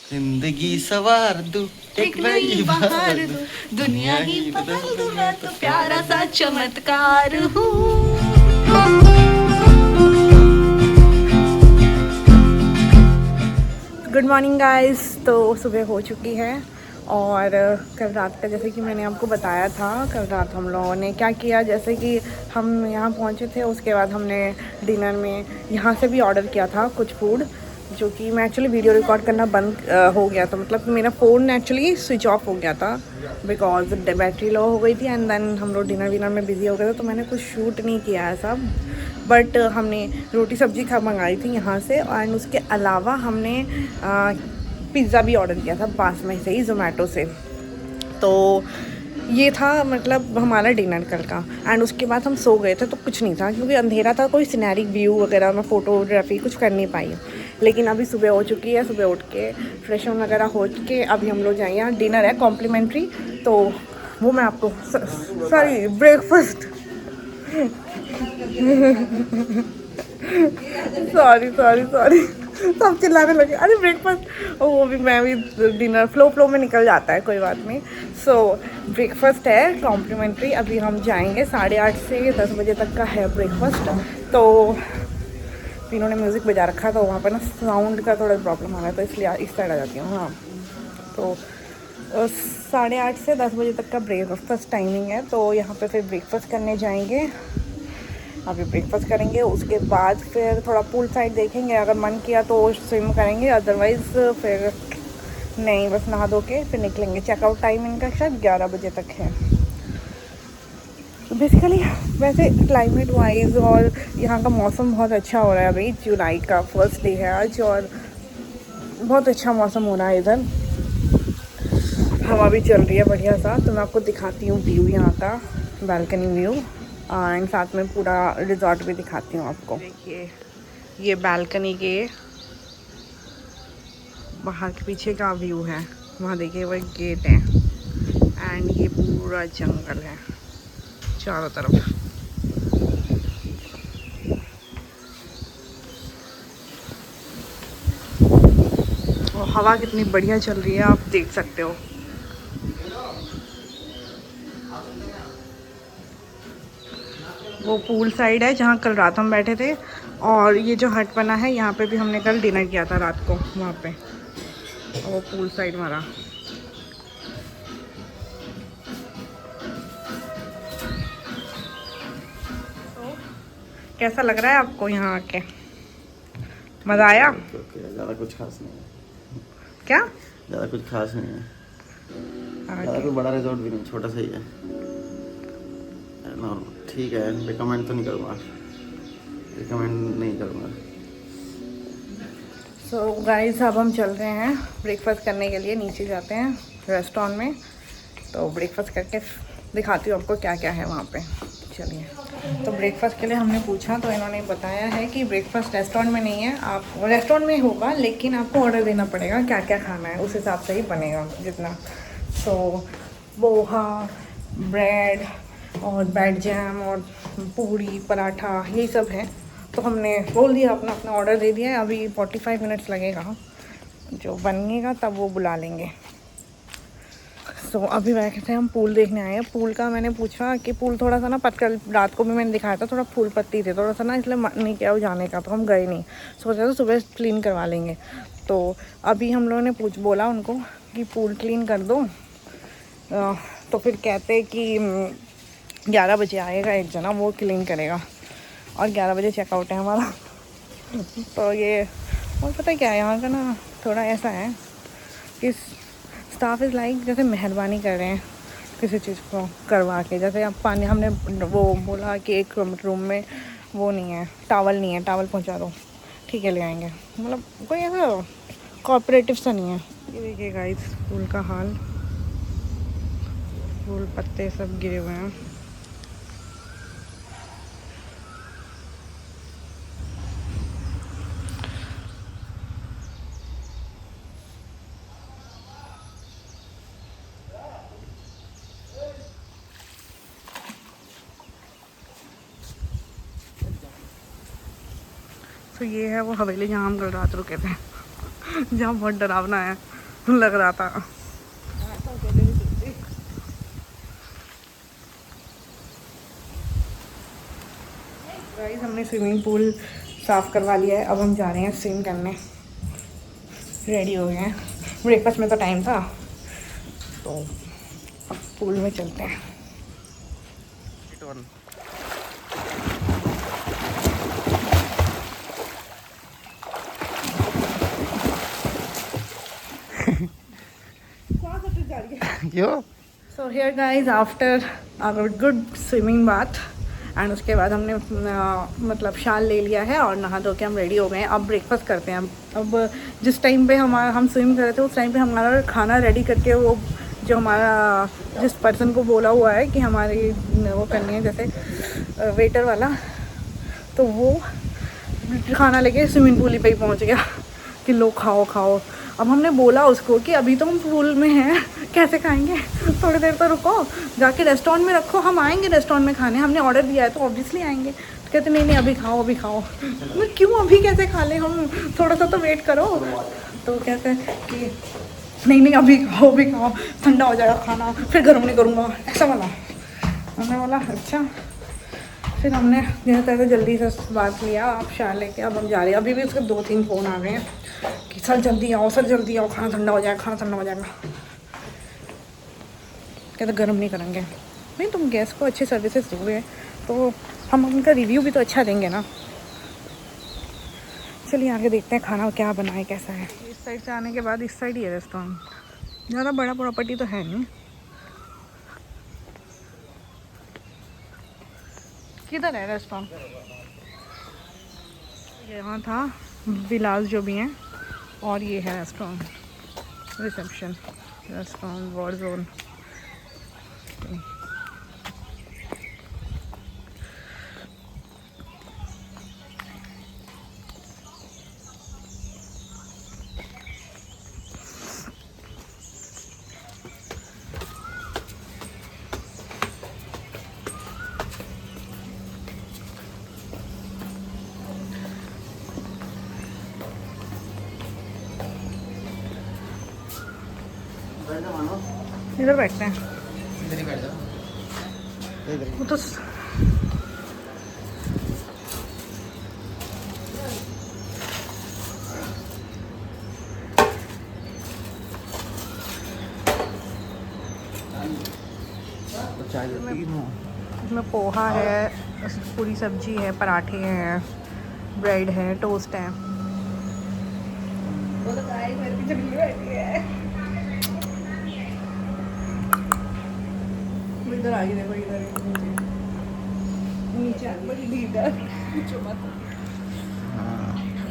जिंदगी सवार दूं एक नई बहार दूं, दुनिया ही बदल दूं, मैं तो प्यारा सा चमत्कार हूँ। Good morning guys. तो सुबह हो चुकी है और कल रात का जैसे कि मैंने आपको बताया था, कल रात हम लोगों ने क्या किया, जैसे कि हम यहाँ पहुँचे थे, उसके बाद हमने डिनर में यहाँ से भी ऑर्डर किया था कुछ फूड, जो कि मैं एक्चुअली वीडियो रिकॉर्ड करना बंद हो गया था, मतलब मेरा फ़ोन एक्चुअली स्विच ऑफ हो गया था बिकॉज बैटरी लो हो गई थी एंड देन हम लोग डिनर विनर में बिज़ी हो गए थे, तो मैंने कुछ शूट नहीं किया है सब। बट हमने रोटी सब्ज़ी खा मंगाई थी यहाँ से एंड उसके अलावा हमने पिज़्ज़ा भी ऑर्डर किया था पास में से ही ज़ोमैटो से। तो ये था मतलब हमारा डिनर कल का एंड उसके बाद हम सो गए थे, तो कुछ नहीं था क्योंकि अंधेरा था, कोई सिनेरिक व्यू वगैरह मैं फ़ोटोग्राफी कुछ कर नहीं पाई। लेकिन अभी सुबह हो चुकी है, सुबह उठ के फ्रेश वगैरह हो के अभी हम लोग जाएंगे, यहाँ डिनर है कॉम्प्लीमेंट्री, तो वो मैं आपको sorry breakfast sorry sorry sorry सब चिल्लाने लगे, अरे ब्रेकफास्ट, वो भी मैं भी डिनर फ्लो में निकल जाता है, कोई बात नहीं। सो ब्रेकफास्ट है कॉम्प्लीमेंट्री, अभी हम जाएंगे 8:30 से 10 बजे तक का है ब्रेकफास्ट। तो तीनों ने म्यूज़िक बजा रखा था, वहाँ पर ना साउंड का थोड़ा प्रॉब्लम आ रहा है, तो इसलिए इस साइड आ जाती हूँ। हाँ, तो 8:30 से 10 बजे तक का ब्रेकफास्ट टाइमिंग है, तो यहाँ पे फिर ब्रेकफास्ट करने जाएंगे। अभी ब्रेकफास्ट करेंगे, उसके बाद फिर थोड़ा पूल साइड देखेंगे, अगर मन किया तो स्विम करेंगे, अदरवाइज़ फिर नहीं, बस नहा धो के फिर निकलेंगे। चेकआउट टाइम इनका शायद 11 बजे तक है। तो बेसिकली वैसे क्लाइमेट वाइज और यहाँ का मौसम बहुत अच्छा हो रहा है, अभी जुलाई का फर्स्ट डे है आज और बहुत अच्छा मौसम हो रहा है इधर, हवा भी चल रही है बढ़िया सा। तो मैं आपको दिखाती हूँ व्यू यहाँ का, बालकनी व्यू, एंड साथ में पूरा रिजॉर्ट भी दिखाती हूँ आपको। देखिए ये बालकनी के बाहर के पीछे का व्यू है, वहाँ देखिए वो एक गेट है एंड ये पूरा जंगल है चारों तरफ। और हवा कितनी बढ़िया चल रही है, आप देख सकते हो। वो पूल साइड है जहाँ कल रात हम बैठे थे, और ये जो हट बना है यहाँ पे भी हमने कल डिनर किया था रात को वहाँ पे, और वो पूल साइड मारा। तो कैसा लग रहा है आपको यहाँ आके, मज़ा आया? ज़्यादा कुछ खास नहीं है। क्या ज़्यादा कुछ खास नहीं है, ज़्यादा कोई बड़ा रिजॉर्ट भी नहीं, छोटा सा ही है। ठीक है, रिकमेंड तो नहीं करूँगा, रिकमेंड नहीं करूँगा। सो गाइस अब हम चल रहे हैं ब्रेकफास्ट करने के लिए, नीचे जाते हैं रेस्टोरेंट में, तो ब्रेकफास्ट करके दिखाती हूँ आपको क्या क्या है वहाँ पे। चलिए, तो ब्रेकफास्ट के लिए हमने पूछा तो इन्होंने बताया है कि ब्रेकफास्ट रेस्टोरेंट में नहीं है, आप रेस्टोरेंट में होगा लेकिन आपको ऑर्डर देना पड़ेगा क्या क्या खाना है, उस हिसाब से ही बनेगा जितना। सो पोहा, ब्रेड और ब्रेड जैम और पूरी पराठा यही सब है। तो हमने बोल दिया, अपना अपना ऑर्डर दे दिया है, अभी 45 मिनट्स लगेगा, जो बनेगा तब वो बुला लेंगे। सो अभी बैठे थे, हम पूल देखने आए हैं। पूल का मैंने पूछा कि पूल थोड़ा सा ना कल रात को भी मैंने दिखाया था, थोड़ा फूल पत्ती थे थोड़ा सा ना, इसलिए मन नहीं किया वो जाने का, तो हम गए नहीं, सोचा था सुबह क्लीन करवा लेंगे। तो अभी हम लोगों ने बोला उनको कि पूल क्लीन कर दो, तो फिर कहते कि 11 बजे आएगा एक जना, वो क्लीन करेगा, और 11 बजे चेकआउट है हमारा। तो ये, और पता है क्या है यहाँ का ना, थोड़ा ऐसा है कि स्टाफ इज़ लाइक जैसे मेहरबानी कर रहे हैं किसी चीज़ को करवा के, जैसे अब पानी हमने वो बोला कि एक रूम में वो नहीं है, टावल नहीं है, टावल पहुंचा दो, ठीक है ले आएंगे, मतलब कोई ऐसा कोऑपरेटिव सा नहीं है। ये देखिए गाइस फूल का हाल, फूल पत्ते सब गिरे हुए हैं। तो ये है वो हवेली जहाँ हम कल रात रुके थे जहाँ बहुत डरावना है। लग रहा था। गाइस हमने स्विमिंग पूल साफ़ करवा लिया है, अब हम जा रहे हैं स्विम करने। रेडी हो गए हैं, ब्रेकफास्ट में तो टाइम था, तो अब पूल में चलते हैं। क्यों? So here guys after our good swimming bath and उसके बाद हमने मतलब शाल ले लिया है और नहा धो के हम रेडी हो गए हैं। अब ब्रेकफास्ट करते हैं। अब जिस टाइम पे हम स्विम कर रहे थे उस टाइम पे हमारा खाना रेडी करके वो जो हमारा जिस पर्सन को बोला हुआ है कि हमारी वो करनी है जैसे वेटर वाला, तो वो खाना लेके स्विमिंग पूल पे ही पहुंच गया कि लो खाओ खाओ। अब हमने बोला उसको कि अभी तो हम पूल में हैं, कैसे खाएंगे, थोड़ी देर तो रुको, जाके रेस्टोरेंट में रखो, हम आएंगे रेस्टोरेंट में खाने, हमने ऑर्डर दिया है तो ऑब्वियसली आएंगे। तो कहते नहीं नहीं अभी खाओ अभी खाओ। मैं क्यों अभी कैसे खा लें हम, थोड़ा सा तो वेट करो। तो कहते हैं कि नहीं नहीं अभी खाओ, ठंडा हो जाएगा खाना, फिर गर्म नहीं करूँगा, ऐसा वाला। हमने बोला अच्छा। फिर हमने जैसे जल्दी से बात लिया, आप शाल लेके अब हम जा रहे हैं। अभी भी उसके 2-3 फ़ोन आ गए हैं कि सर जल्दी आओ, खाना ठंडा हो जाएगा। कहते गर्म नहीं करेंगे। नहीं तुम गेस्ट को अच्छी सर्विसेज दोगे तो हम उनका रिव्यू भी तो अच्छा देंगे ना। चलिए आगे देखते हैं खाना क्या बनाए कैसा है। इस साइड से आने के बाद इस साइड ही है रेस्टोरेंट, ज़्यादा बड़ा प्रॉपर्टी तो है नहीं। किधर है रेस्टोरेंट? यहाँ था विलास जो भी हैं, और ये है restaurant, reception restaurant war zone. इधर बैठते हैं। इधर ही बैठ जाओ। इधर वो तो चाय इसमें पोहा है, पूरी सब्जी है, पराठे हैं, ब्रेड है, टोस्ट है। वो तो गाइस मेरे पीछे बिल्ली बैठी है। इधर आ गई, देखो इधर नीचे आ गई, बड़ी लीडर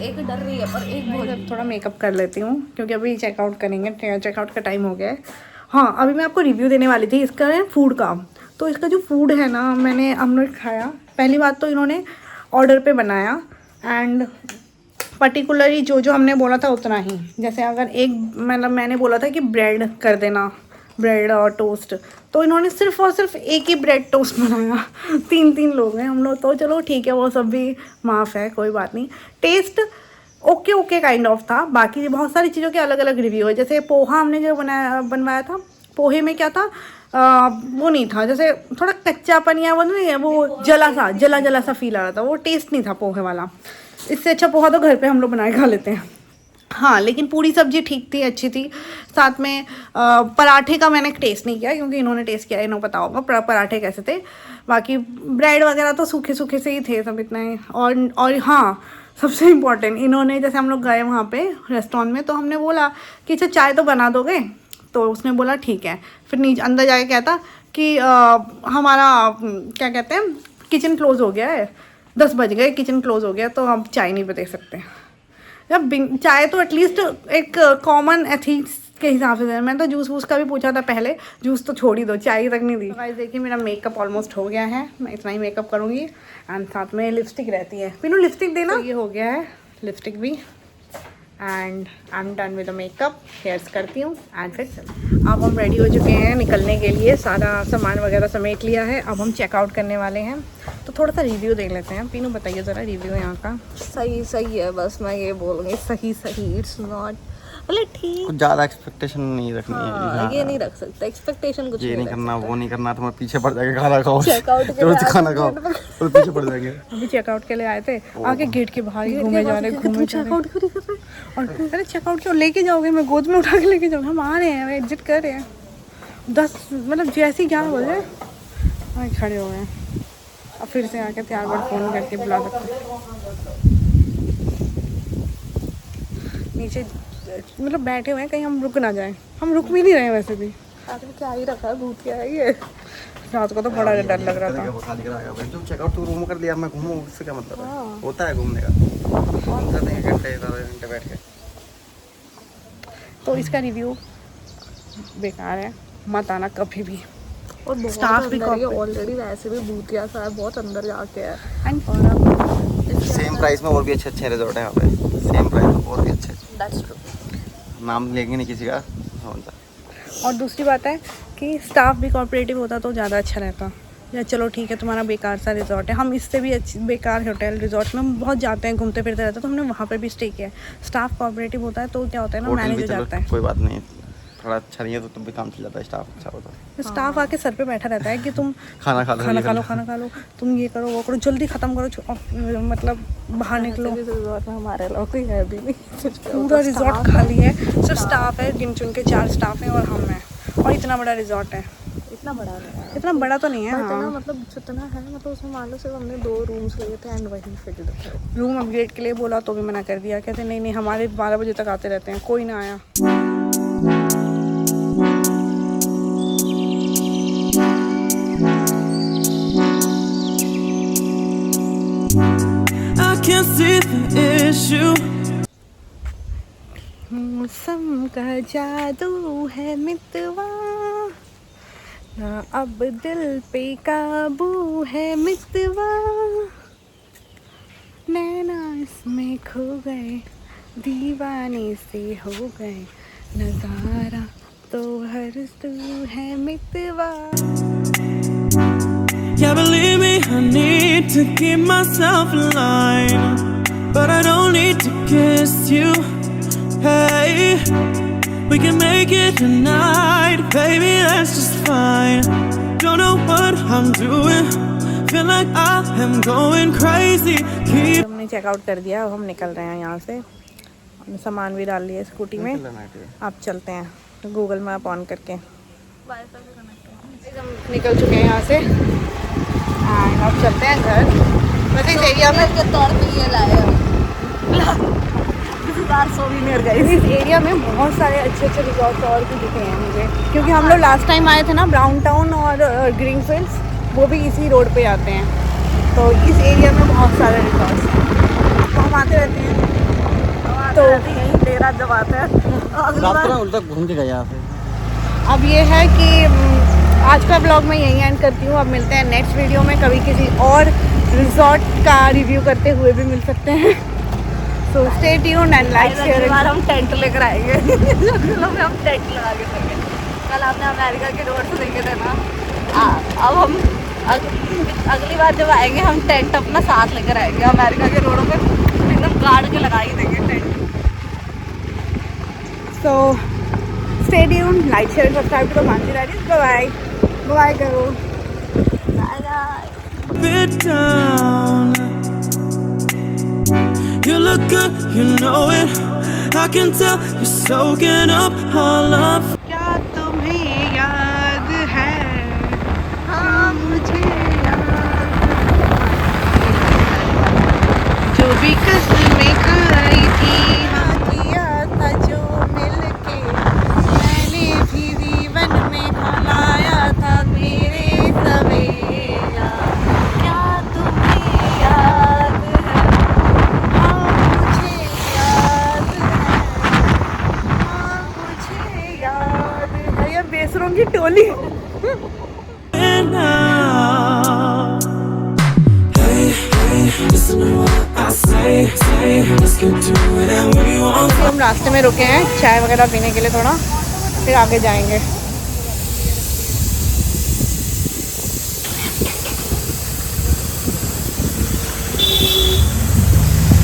एक डर रही है पर एक बहुत। थोड़ा मेकअप कर लेती हूँ क्योंकि अभी चेकआउट करेंगे, चेकआउट का टाइम हो गया है। हाँ अभी मैं आपको रिव्यू देने वाली थी इसका है फूड का। तो इसका जो फूड है ना, हमने खाया। पहली बात तो इन्होंने ऑर्डर पे बनाया एंड पर्टिकुलरली जो हमने बोला था उतना ही। जैसे अगर एक मतलब मैंने बोला था कि ब्रेड कर देना, ब्रेड और टोस्ट, तो इन्होंने सिर्फ और सिर्फ एक ही ब्रेड टोस्ट बनाया। 3 लोग हैं हम लोग, तो चलो ठीक है वो सब भी माफ़ है, कोई बात नहीं। टेस्ट ओके काइंड ऑफ था। बाकी बहुत सारी चीज़ों के अलग अलग रिव्यू है। जैसे पोहा हमने जो बनवाया था, पोहे में क्या था वो नहीं था, जैसे थोड़ा कच्चापन या वो नहीं है, वो जला सा फील आ रहा था, वो टेस्ट नहीं था पोहे वाला। इससे अच्छा पोहा तो घर पे हम लोग बना के खा लेते हैं। हाँ लेकिन पूरी सब्जी ठीक थी, अच्छी थी। साथ में पराठे का मैंने टेस्ट नहीं किया क्योंकि इन्होंने टेस्ट किया, इन्होंने पता होगा पराठे कैसे थे। बाकी ब्रेड वगैरह तो सूखे से ही थे सब, इतना ही। और हाँ सबसे इम्पॉर्टेंट, इन्होंने जैसे हम लोग गए वहाँ पे रेस्टोरेंट में, तो हमने बोला कि अच्छा चाय तो बना दोगे, तो उसने बोला ठीक है। फिर नीचे अंदर जाके कहता कि हमारा क्या कहते हैं किचन क्लोज़ हो गया है, 10 बज गए, किचन क्लोज़ हो गया, तो हम चाय नहीं दे सकते। जब चाय तो एटलीस्ट एक कॉमन एथिक्स के हिसाब से। मैं तो जूस वूस का भी पूछा था पहले, जूस तो छोड़ ही दो, चाय तक नहीं दी। तो गाइस देखिए मेरा मेकअप ऑलमोस्ट हो गया है, मैं इतना ही मेकअप करूँगी एंड साथ में लिपस्टिक रहती है। पिनू लिपस्टिक देना। तो ये हो गया है लिपस्टिक भी and I am done with the makeup. Hairs करती हूँ एंड फिर चलो। अब हम रेडी हो चुके हैं निकलने के लिए, सारा सामान वगैरह समेट लिया है। अब हम चेकआउट करने वाले हैं, तो थोड़ा सा रिव्यू देख लेते हैं। पीनू बताइए ज़रा रिव्यू यहाँ का। सही है, बस मैं ये बोलूँगी सही। इट्स नॉट बोले ठीक। कुछ ज्यादा एक्सपेक्टेशन नहीं रखनी है। हाँ, ये नहीं रख सकते एक्सपेक्टेशन, कुछ ये नहीं करना, रख वो नहीं करना, तुम्हें पीछे पड़ जाएगा, खाना खाओ, चेकआउट के तो लिए खाना आए खाओ थे। तो पीछे पड़ जाएंगे। अभी चेकआउट के लिए आए थे, आगे गेट के बाहर ही घूमे जा रहे, घूमे चेकआउट क्यों नहीं कर रहे? और अरे चेकआउट क्यों लेके जाओगे, मैं गोद में उठा के लेके जाऊँगा, हम आ रहे हैं, एग्जिट कर रहे हैं। 10 मतलब जैसे ही 11 बजे वहीं खड़े हो गए हैं। अब फिर से आके तैयार बार फ़ोन करके बुला सकते नीचे, मतलब बैठे हुए हैं, कहीं हम रुक ना जाएं। हम रुक भी नहीं रहे हैं वैसे भी। आखिर क्या ही रखा है, भूत क्या है ये। रात को तो बड़ा डर लग रहा था। तुम चेकआउट तो रूम कर लिया, मैं घूमूं, उससे क्या मतलब है? होता है घूमने का, घंटे बैठ के। तो इसका रिव्यू बेकार है, मत आना कभी भी। और स्टाफ भी ऑलरेडी वैसे भी भूतिया सा है, बहुत अंदर जाके है। एंड और अब सेम प्राइस में और भी अच्छे अच्छे रिजॉर्ट है यहाँ पे, सेम प्राइस में और भी अच्छे। That's true. नाम लेंगे नहीं किसी का। और दूसरी बात है कि स्टाफ भी कोऑपरेटिव होता तो ज़्यादा अच्छा रहता। या चलो ठीक है, तुम्हारा बेकार सा रिजॉर्ट है, हम इससे भी अच्छी बेकार होटल रिजॉर्ट में हम बहुत जाते हैं, घूमते फिरते रहते हैं, तो हमने वहाँ पर भी स्टे किया है। स्टाफ कोऑपरेटिव होता है तो क्या होता है ना, मैनेज हो जाता है। कोई बात नहीं, थोड़ा अच्छा नहीं है तो तब भी काम चल जाता है, स्टाफ अच्छा होता है। स्टाफ आके सर पे बैठा रहता है कि तुम खाना खा खा लो, तुम ये करो वो करो, जल्दी ख़त्म करो, मतलब बाहर निकलो। रिजॉर्ट में हमारे अलावा कोई है भी नहीं, पूरा रिजॉर्ट खाली है, सिर्फ स्टाफ है, गिन चुन के 4 स्टाफ हैं और हम हैं। और इतना बड़ा रिजॉर्ट है, इतना बड़ा नहीं है, इतना बड़ा तो नहीं है। बट ना हाँ, मतलब जितना है, मतलब उसमें मान लो सिर्फ हमने 2 रूम्स लिए थे एंड वहीं फिट थे। रूम अपग्रेड के लिए बोला तो भी मना कर दिया, कहते नहीं हमारे 12 बजे तक आते रहते हैं, कोई ना आया। I can't see the issue. मौसम का जादू है मितवा, ना अब दिल पे काबू है मितवा, नैना इसमें खो गए, दीवाने से हो गए, नजारा तो हर तू है मितवा। Yeah, believe me, I need to keep myself alive, but I don't need to kiss you. Hey, we can make it tonight, baby, that's just fine. Don't know what I'm doing, feel like I am going crazy. Keep हमने checkout कर दिया, अब हम निकल रहे हैं यहाँ से। हमने सामान भी डाल लिया स्कूटी में, आप चलते हैं गूगल मैप ऑन करके। हम निकल चुके हैं यहाँ से, अब चलते हैं घर। वैसे इस एरिया में के तौर पे ये लाए इस एरिया में बहुत सारे अच्छे अच्छे रिजॉर्ट और भी दिखे हैं मुझे, क्योंकि हम लोग लास्ट टाइम आए थे ना ब्राउन टाउन और ग्रीनफील्ड्स, वो भी इसी रोड पे आते हैं। तो इस एरिया में बहुत सारे रिजॉर्ट्स हैं, तो हम आते रहते हैं। तो यही डेरा जब आता है। उल्टा घूम के गया यहाँ पे। अब ये है कि आज का ब्लॉग मैं यहीं एंड करती हूँ। अब मिलते हैं नेक्स्ट वीडियो में, कभी किसी और रिजॉर्ट का रिव्यू करते हुए भी मिल सकते हैं। So stay tuned and like share. बार हम टेंट लेकर आएंगे। हम टेंट लगा के चलेंगे। कल आपने अमेरिका के रोड से देखे थे ना, अब हम अगली बार जब आएंगे हम टेंट अपना साथ लेकर आएंगे। अमेरिका के रोडों पे एकदम गाड़ के लगा ही देंगे tent. So stay tuned, like share subscribe to the Mansi diaries. Bye bye करो। it down. You look good, you know it. I can tell you're soaking up all of. क्या तुम्हें याद है? हाँ मुझे याद, जो भी कसमें खाई थी, हाँ किया था जो मिलके, मैंने भी जीवन में खलाया था मेरे सवेरा। क्या तुम्हें याद है? हाँ मुझे याद है, हाँ मुझे याद है। ये बेसरों की टोली। Now. Hey, hey, listen to what I say, let's get to it and when you want. हम रास्ते में रुके हैं चाय वगैरह पीने के लिए थोड़ा, फिर आगे जाएंगे।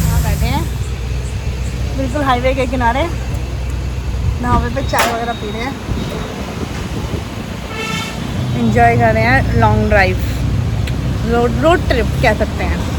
यहाँ बैठे हैं बिल्कुल हाईवे के किनारे, ढाबे पे चाय वगैरह पी रहे हैं, एंजॉय कर रहे हैं लॉन्ग ड्राइव, रोड ट्रिप कह सकते हैं।